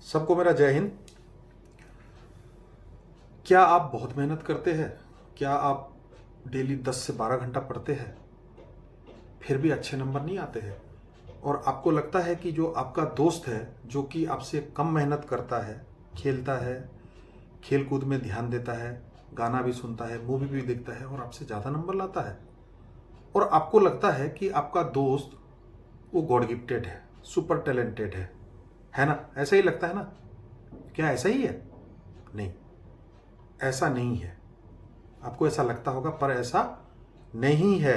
सबको मेरा जय हिंद। क्या आप बहुत मेहनत करते हैं? क्या आप डेली 10 से 12 घंटा पढ़ते हैं, फिर भी अच्छे नंबर नहीं आते हैं? और आपको लगता है कि जो आपका दोस्त है, जो कि आपसे कम मेहनत करता है, खेलता है, खेल कूद में ध्यान देता है, गाना भी सुनता है, मूवी भी देखता है और आपसे ज़्यादा नंबर लाता है, और आपको लगता है कि आपका दोस्त वो गॉड गिफ्टेड है, सुपर टैलेंटेड है ना? ऐसा ही लगता है ना? क्या ऐसा ही है? नहीं, ऐसा नहीं है। आपको ऐसा लगता होगा पर ऐसा नहीं है।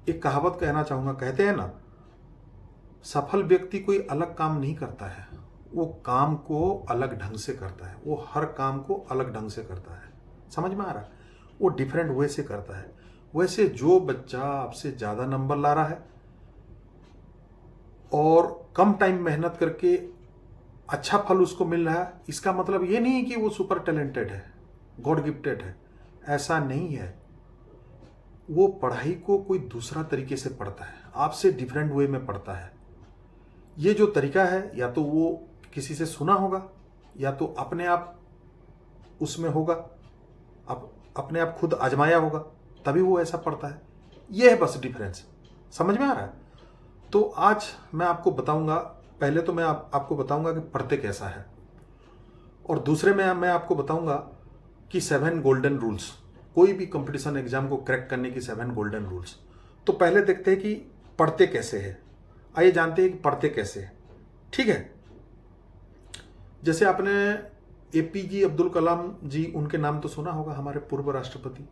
एक कहावत कहना चाहूंगा, कहते हैं ना, सफल व्यक्ति कोई अलग काम नहीं करता है, वो काम को अलग ढंग से करता है। वो हर काम को अलग ढंग से करता है। समझ में आ रहा है? वो डिफरेंट वे से करता है। वैसे जो बच्चा आपसे ज़्यादा नंबर ला रहा है और कम टाइम मेहनत करके अच्छा फल उसको मिल रहा है, इसका मतलब ये नहीं कि वो सुपर टैलेंटेड है, गॉड गिफ्टेड है। ऐसा नहीं है। वो पढ़ाई को कोई दूसरा तरीके से पढ़ता है, आपसे डिफरेंट वे में पढ़ता है। ये जो तरीका है, या तो वो किसी से सुना होगा, या तो अपने आप उसमें होगा, अपने आप खुद आजमाया होगा, तभी वो ऐसा पढ़ता है। ये है बस डिफरेंस। समझ में आ रहा है? तो आज मैं आपको बताऊंगा, पहले तो मैं आपको बताऊंगा कि पढ़ते कैसा है, और दूसरे में मैं आपको बताऊंगा कि 7 गोल्डन रूल्स, कोई भी कंपटीशन एग्जाम को क्रैक करने की 7 गोल्डन रूल्स। तो पहले देखते हैं कि पढ़ते कैसे है। आइए जानते हैं कि पढ़ते कैसे है। ठीक है, जैसे आपने एपीजे अब्दुल कलाम जी, उनके नाम तो सुना होगा, हमारे पूर्व राष्ट्रपति।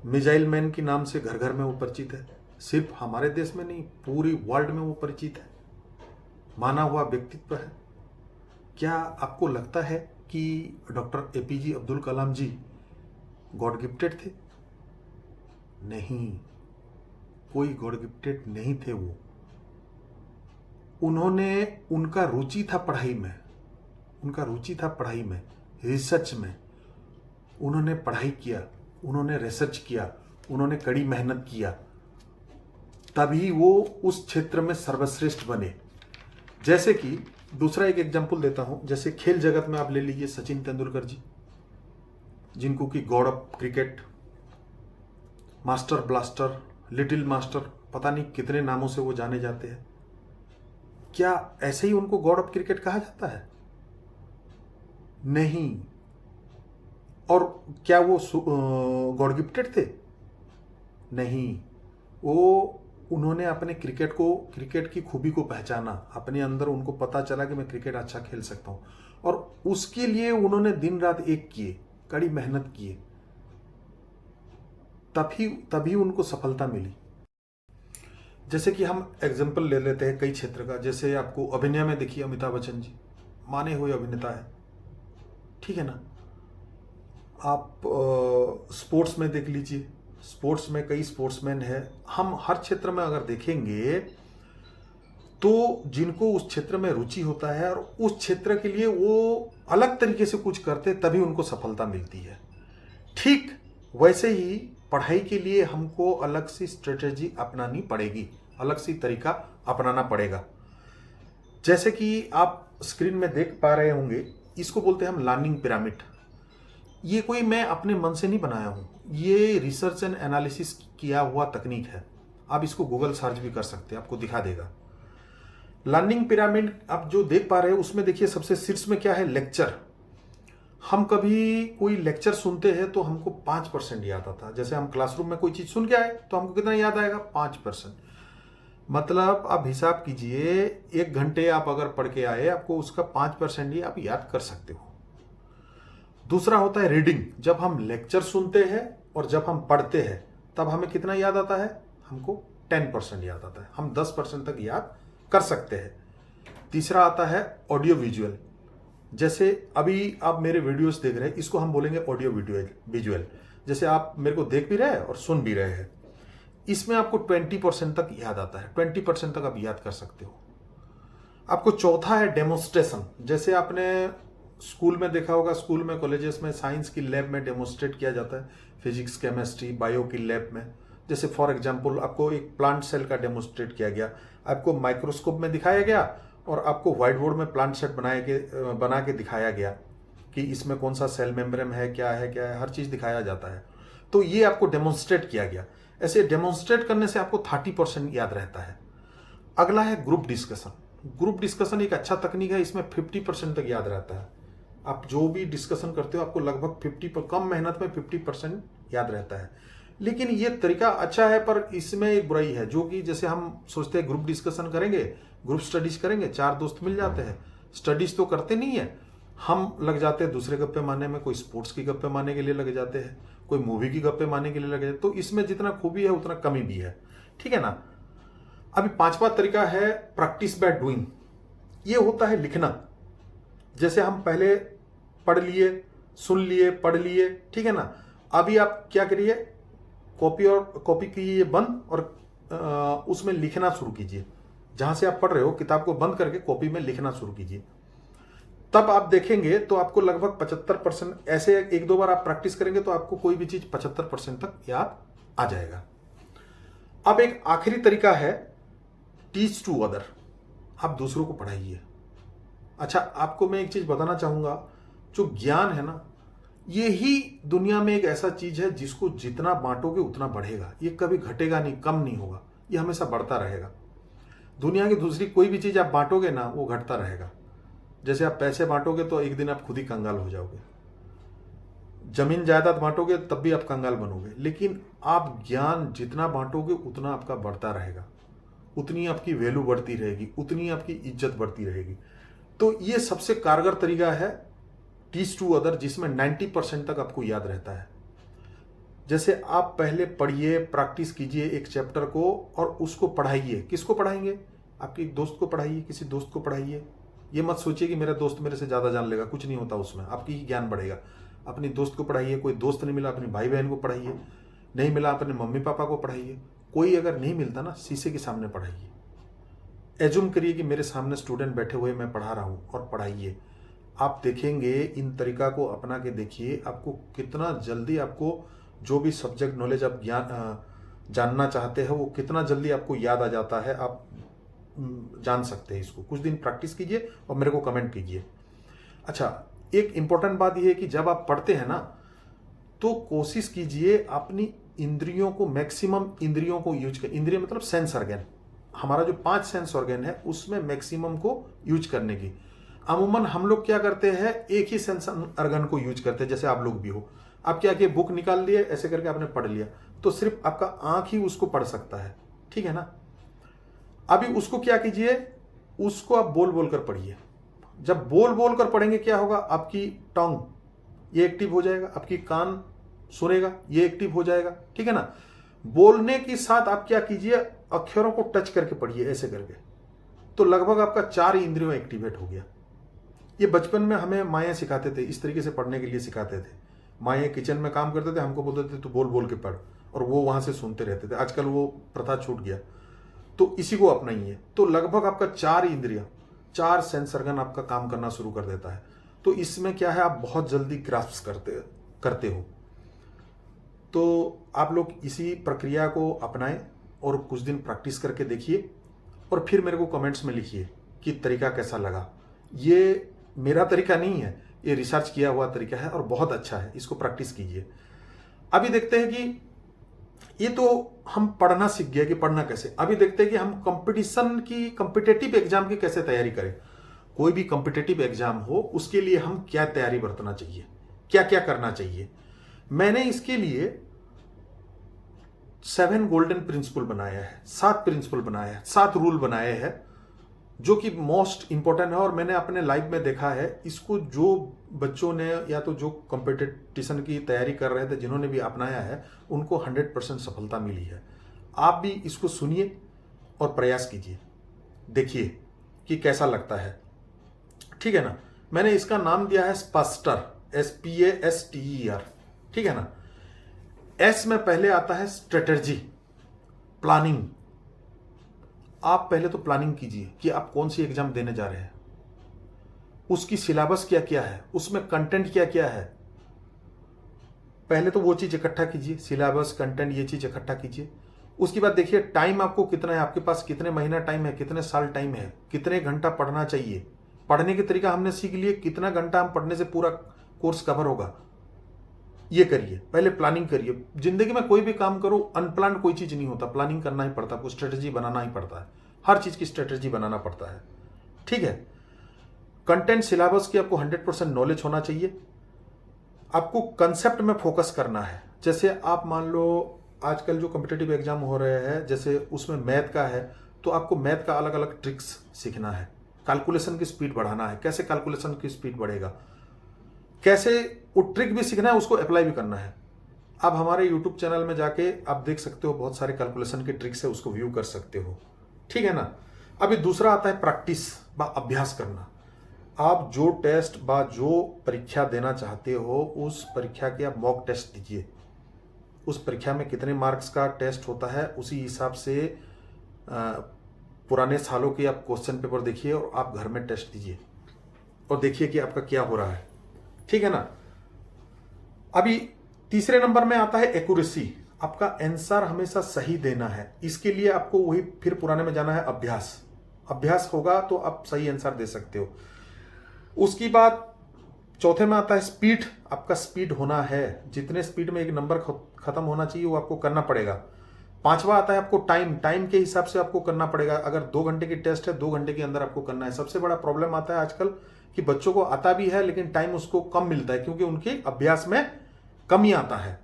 मिसाइल मैन के नाम से घर घर में वो परिचित है। सिर्फ हमारे देश में नहीं, पूरी वर्ल्ड में वो परिचित है, माना हुआ व्यक्तित्व है। क्या आपको लगता है कि डॉक्टर एपीजे अब्दुल कलाम जी गॉड गिफ्टेड थे? नहीं, कोई गॉड गिफ्टेड नहीं थे। वो उनका रुचि था पढ़ाई में, उनका रुचि था पढ़ाई में, रिसर्च में। उन्होंने पढ़ाई किया, उन्होंने रिसर्च किया, उन्होंने कड़ी मेहनत किया, तभी वो उस क्षेत्र में सर्वश्रेष्ठ बने। जैसे कि दूसरा एक एग्जांपल देता हूं, जैसे खेल जगत में आप ले लीजिए सचिन तेंदुलकर जी, जिनको कि God of cricket, master blaster, little master, पता नहीं कितने नामों से वो जाने जाते हैं। क्या ऐसे ही उनको गॉड ऑफ क्रिकेट कहा जाता है? नहीं। और क्या वो गॉड गिफ्टेड थे? नहीं। वो उन्होंने अपने क्रिकेट की खूबी को पहचाना, अपने अंदर उनको पता चला कि मैं क्रिकेट अच्छा खेल सकता हूं, और उसके लिए उन्होंने दिन रात एक किए, कड़ी मेहनत किए, तभी तभी उनको सफलता मिली। जैसे कि हम एग्जाम्पल ले लेते हैं कई क्षेत्र का। जैसे आपको अभिनय में देखिए, अमिताभ बच्चन जी माने हुए अभिनेता है, ठीक है ना? आप स्पोर्ट्स में देख लीजिए, स्पोर्ट्स में कई स्पोर्ट्समैन हैं। हम हर क्षेत्र में अगर देखेंगे तो जिनको उस क्षेत्र में रुचि होता है और उस क्षेत्र के लिए वो अलग तरीके से कुछ करते, तभी उनको सफलता मिलती है। ठीक वैसे ही पढ़ाई के लिए हमको अलग सी स्ट्रेटेजी अपनानी पड़ेगी, अलग सी तरीका अपनाना पड़ेगा। जैसे कि आप स्क्रीन में देख पा रहे होंगे, इसको बोलते हैं हम लर्निंग पिरामिड। ये कोई मैं अपने मन से नहीं बनाया हूं, ये रिसर्च एंड एनालिसिस किया हुआ तकनीक है। आप इसको गूगल सर्च भी कर सकते हैं, आपको दिखा देगा। लर्निंग पिरामिड आप जो देख पा रहे हैं, उसमें देखिए सबसे शीर्ष में क्या है? लेक्चर। हम कभी कोई लेक्चर सुनते हैं तो हमको 5% याद आता है। जैसे हम क्लासरूम में कोई चीज सुन के आए तो हमको कितना याद आएगा? 5%। मतलब आप हिसाब कीजिए, 1 घंटे आप अगर पढ़ के आए, आपको उसका 5% ही आप याद कर सकते हो। दूसरा होता है रीडिंग। जब हम लेक्चर सुनते हैं और जब हम पढ़ते हैं, तब हमें कितना याद आता है? हमको 10% याद आता है। हम 10% तक याद कर सकते हैं। तीसरा आता है ऑडियो विजुअल। जैसे अभी आप मेरे वीडियोस देख रहे हैं, इसको हम बोलेंगे ऑडियो विजुअल। जैसे आप मेरे को देख भी रहे हैं और सुन भी रहे हैं, इसमें आपको 20% तक याद आता है। 20% तक आप याद कर सकते हो। आपको चौथा है डेमोन्स्ट्रेशन। जैसे आपने स्कूल में देखा होगा, स्कूल में, कॉलेजेस में साइंस की लैब में डेमोन्स्ट्रेट किया जाता है, फिजिक्स, केमिस्ट्री, बायो की लैब में। जैसे फॉर एग्जांपल आपको एक प्लांट सेल का डेमोन्स्ट्रेट किया गया, आपको माइक्रोस्कोप में दिखाया गया और आपको व्हाइट बोर्ड में प्लान सेट बना के दिखाया गया कि इसमें कौन सा सेल मेम्ब्रेन है, क्या है, हर चीज़ दिखाया जाता है। तो ये आपको डेमोन्स्ट्रेट किया गया। ऐसे डेमोन्स्ट्रेट करने से आपको 30% याद रहता है। अगला है ग्रुप डिस्कशन। ग्रुप डिस्कशन एक अच्छा तकनीक है, इसमें 50% तक याद रहता है। आप जो भी डिस्कशन करते हो आपको लगभग 50 पर कम मेहनत में 50% याद रहता है। लेकिन ये तरीका अच्छा है, पर इसमें एक बुराई है, जो कि जैसे हम सोचते हैं ग्रुप डिस्कशन करेंगे, ग्रुप स्टडीज करेंगे, 4 दोस्त मिल जाते हैं, स्टडीज तो करते नहीं है, हम लग जाते हैं दूसरे गप्पे मारने में। कोई स्पोर्ट्स की गप्पे मारने के लिए लग जाते हैं, कोई मूवी की गप्पे मारने के लिए लग जाते हैं। तो इसमें जितना खूबी है उतना कमी भी है, ठीक है ना। अभी 5वां तरीका है प्रैक्टिस बाय डूइंग। ये होता है लिखना। जैसे हम पहले पढ़ लिए, सुन लिए, पढ़ लिए, ठीक है ना। अभी आप क्या करिए, कॉपी कीजिए बंद और उसमें लिखना शुरू कीजिए। जहां से आप पढ़ रहे हो किताब को बंद करके कॉपी में लिखना शुरू कीजिए। तब आप देखेंगे तो आपको लगभग 75%, ऐसे 1-2 बार आप प्रैक्टिस करेंगे तो आपको कोई भी चीज 75% तक याद आ जाएगा। अब एक आखिरी तरीका है टीच टू अदर। आप दूसरों को पढ़ाइए। अच्छा, आपको मैं एक चीज बताना चाहूंगा, जो ज्ञान है ना, ये ही दुनिया में एक ऐसा चीज है जिसको जितना बांटोगे उतना बढ़ेगा। ये कभी घटेगा नहीं, कम नहीं होगा, ये हमेशा बढ़ता रहेगा। दुनिया की दूसरी कोई भी चीज आप बांटोगे ना, वो घटता रहेगा। जैसे आप पैसे बांटोगे तो एक दिन आप खुद ही कंगाल हो जाओगे, जमीन जायदाद बांटोगे तब भी आप कंगाल बनोगे। लेकिन आप ज्ञान जितना बांटोगे उतना आपका बढ़ता रहेगा, उतनी आपकी वैल्यू बढ़ती रहेगी, उतनी आपकी इज्जत बढ़ती रहेगी। तो ये सबसे कारगर तरीका है टीच टू अदर, जिसमें 90% तक आपको याद रहता है। जैसे आप पहले पढ़िए, प्रैक्टिस कीजिए एक चैप्टर को और उसको पढ़ाइए। किसको पढ़ाएंगे? आपके दोस्त को पढ़ाइए, किसी दोस्त को पढ़ाइए। ये मत सोचिए कि मेरा दोस्त मेरे से ज़्यादा जान लेगा, कुछ नहीं होता उसमें, आपकी ही ज्ञान बढ़ेगा। अपनी दोस्त को पढ़ाइए। कोई दोस्त नहीं मिला, अपनी भाई बहन को पढ़ाइए। नहीं मिला, अपने मम्मी पापा को पढ़ाइए। कोई अगर नहीं मिलता ना, शीशे के सामने पढ़ाइए। एज्यूम करिए कि मेरे सामने स्टूडेंट बैठे हुए, मैं पढ़ा रहा हूँ, और पढ़ाइए। आप देखेंगे, इन तरीका को अपना के देखिए, आपको कितना जल्दी आपको जो भी सब्जेक्ट नॉलेज आप जानना चाहते हैं वो कितना जल्दी आपको याद आ जाता है। आप जान सकते हैं इसको। कुछ दिन प्रैक्टिस कीजिए और मेरे को कमेंट कीजिए। अच्छा, एक इंपॉर्टेंट बात यह है कि जब आप पढ़ते हैं ना, तो कोशिश कीजिए अपनी इंद्रियों को, मैक्सिमम इंद्रियों को यूज कर। इंद्रिय मतलब सेंस ऑर्गन। हमारा जो 5 सेंस ऑर्गन है उसमें मैक्सिमम को यूज करने की। अमूमन हम लोग क्या करते हैं, एक ही सेंस ऑर्गन को यूज करते हैं। जैसे आप लोग भी हो, आप क्या किए, बुक निकाल लिए, ऐसे करके आपने पढ़ लिया, तो सिर्फ आपका आंख ही उसको पढ़ सकता है, ठीक है ना। अभी उसको क्या कीजिए, उसको आप बोल बोल कर पढ़िए। जब बोल बोल कर पढ़ेंगे क्या होगा, आपकी टंग ये एक्टिव हो जाएगा, आपकी कान सुनेगा, ये एक्टिव हो जाएगा, ठीक है ना। बोलने के साथ आप क्या कीजिए, अक्षरों को टच करके पढ़िए, ऐसे करके, तो लगभग आपका 4 इंद्रियों एक्टिवेट हो गया। ये बचपन में हमें माएँ सिखाते थे, इस तरीके से पढ़ने के लिए सिखाते थे। माएँ किचन में काम करते थे, हमको बोलते थे तो बोल बोल के पढ़, और वो वहां से सुनते रहते थे। आजकल वो प्रथा छूट गया, तो इसी को अपनाइए। तो लगभग आपका 4 इंद्रियां, 4 सेंस ऑर्गन आपका काम करना शुरू कर देता है। तो इसमें क्या है, आप बहुत जल्दी ग्रास्प करते हो। तो आप लोग इसी प्रक्रिया को अपनाएं और कुछ दिन प्रैक्टिस करके देखिए, और फिर मेरे को कमेंट्स में लिखिए कि तरीका कैसा लगा। ये मेरा तरीका नहीं है, ये रिसर्च किया हुआ तरीका है और बहुत अच्छा है, इसको प्रैक्टिस कीजिए। अभी देखते हैं कि ये तो हम पढ़ना सीख गए कि पढ़ना कैसे। अभी देखते हैं कि हम कंपटीशन की, कॉम्पिटिटिव एग्जाम की कैसे तैयारी करें। कोई भी कॉम्पिटिटिव एग्जाम हो उसके लिए हम क्या तैयारी बरतना चाहिए, क्या क्या करना चाहिए। मैंने इसके लिए 7 गोल्डन प्रिंसिपल बनाया है, 7 प्रिंसिपल बनाया है, 7 रूल बनाए हैं, जो कि मोस्ट इंपॉर्टेंट है। और मैंने अपने लाइफ में देखा है, इसको जो बच्चों ने या तो जो कंपटीशन की तैयारी कर रहे थे, जिन्होंने भी अपनाया है, उनको 100% सफलता मिली है। आप भी इसको सुनिए और प्रयास कीजिए, देखिए कि कैसा लगता है, ठीक है ना। मैंने इसका नाम दिया है स्पष्टर, SPASTER, ठीक है ना। S में पहले आता है स्ट्रेटजी, प्लानिंग। आप पहले तो प्लानिंग कीजिए कि आप कौन सी एग्जाम देने जा रहे हैं, उसकी सिलेबस क्या क्या है, उसमें कंटेंट क्या क्या है। पहले तो वो चीज इकट्ठा कीजिए, सिलेबस, कंटेंट, ये चीज इकट्ठा कीजिए। उसके बाद देखिए टाइम आपको कितना है, आपके पास कितने महीना टाइम है, कितने साल टाइम है, कितने घंटा पढ़ना चाहिए। पढ़ने के तरीका हमने सीख लिए, कितना घंटा हम पढ़ने से पूरा कोर्स कवर होगा, ये करिए। पहले प्लानिंग करिए। जिंदगी में कोई भी काम करो, अनप्लान कोई चीज नहीं होता, प्लानिंग करना ही पड़ता है, आपको स्ट्रेटेजी बनाना ही पड़ता है, हर चीज की स्ट्रेटेजी बनाना पड़ता है। ठीक है। कंटेंट सिलेबस की आपको 100% नॉलेज होना चाहिए। आपको कंसेप्ट में फोकस करना है। जैसे आप मान लो आजकल जो कॉम्पिटिटिव एग्जाम हो रहे हैं, जैसे उसमें मैथ का है, तो आपको मैथ का अलग अलग ट्रिक्स सीखना है, कैलकुलेशन की स्पीड बढ़ाना है, कैसे कैलकुलेशन की स्पीड बढ़ेगा, कैसे वो ट्रिक भी सीखना है, उसको अप्लाई भी करना है। आप हमारे यूट्यूब चैनल में जाके आप देख सकते हो, बहुत सारे कैलकुलेशन के ट्रिक्स है, उसको व्यू कर सकते हो। ठीक है ना। अभी दूसरा आता है प्रैक्टिस बा अभ्यास करना। आप जो टेस्ट बा जो परीक्षा देना चाहते हो, उस परीक्षा के आप मॉक टेस्ट दीजिए। उस परीक्षा में कितने मार्क्स का टेस्ट होता है, उसी हिसाब से पुराने सालों के आप क्वेश्चन पेपर देखिए और आप घर में टेस्ट दीजिए और देखिए कि आपका क्या हो रहा है। ठीक है ना। अभी तीसरे नंबर में आता है एक्यूरेसी। आपका आंसर हमेशा सही देना है। इसके लिए आपको वही फिर पुराने में जाना है, अभ्यास। अभ्यास होगा तो आप सही आंसर दे सकते हो। उसकी बाद चौथे में आता है स्पीड। आपका स्पीड होना है, जितने स्पीड में एक नंबर खत्म होना चाहिए वो आपको करना पड़ेगा। पांचवा आता है आपको टाइम। टाइम के हिसाब से आपको करना पड़ेगा। अगर 2 घंटे की टेस्ट है, 2 घंटे के अंदर आपको करना है। सबसे बड़ा प्रॉब्लम आता है आजकल कि बच्चों को आता भी है लेकिन टाइम उसको कम मिलता है, क्योंकि उनके अभ्यास में कमी आता है।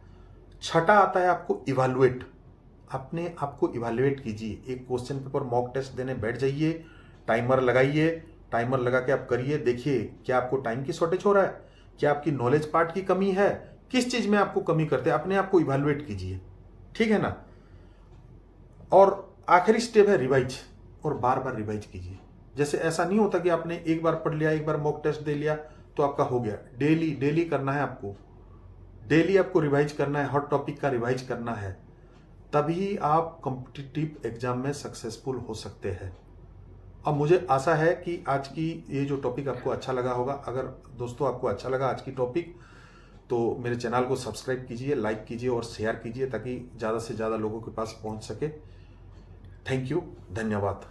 छठा आता है आपको इवैल्यूएट। अपने आपको इवैल्यूएट कीजिए। एक क्वेश्चन पेपर मॉक टेस्ट देने बैठ जाइए, टाइमर लगाइए, टाइमर लगा के आप करिए, देखिए क्या आपको टाइम की शॉर्टेज हो रहा है, क्या आपकी नॉलेज पार्ट की कमी है, किस चीज में आपको कमी करते हैं, अपने आप को इवैल्यूएट कीजिए। ठीक है ना। और आखिरी स्टेप है रिवाइज, और बार बार रिवाइज कीजिए। जैसे ऐसा नहीं होता कि आपने एक बार पढ़ लिया, एक बार मॉक टेस्ट दे लिया तो आपका हो गया। डेली डेली करना है आपको, डेली आपको रिवाइज करना है, हर टॉपिक का रिवाइज करना है, तभी आप कॉम्पिटिटिव एग्जाम में सक्सेसफुल हो सकते हैं। अब मुझे आशा है कि आज की ये जो टॉपिक आपको अच्छा लगा होगा। अगर दोस्तों आपको अच्छा लगा आज की टॉपिक, तो मेरे चैनल को सब्सक्राइब कीजिए, लाइक कीजिए और शेयर कीजिए, ताकि ज़्यादा से ज़्यादा लोगों के पास पहुंच सके। थैंक यू, धन्यवाद।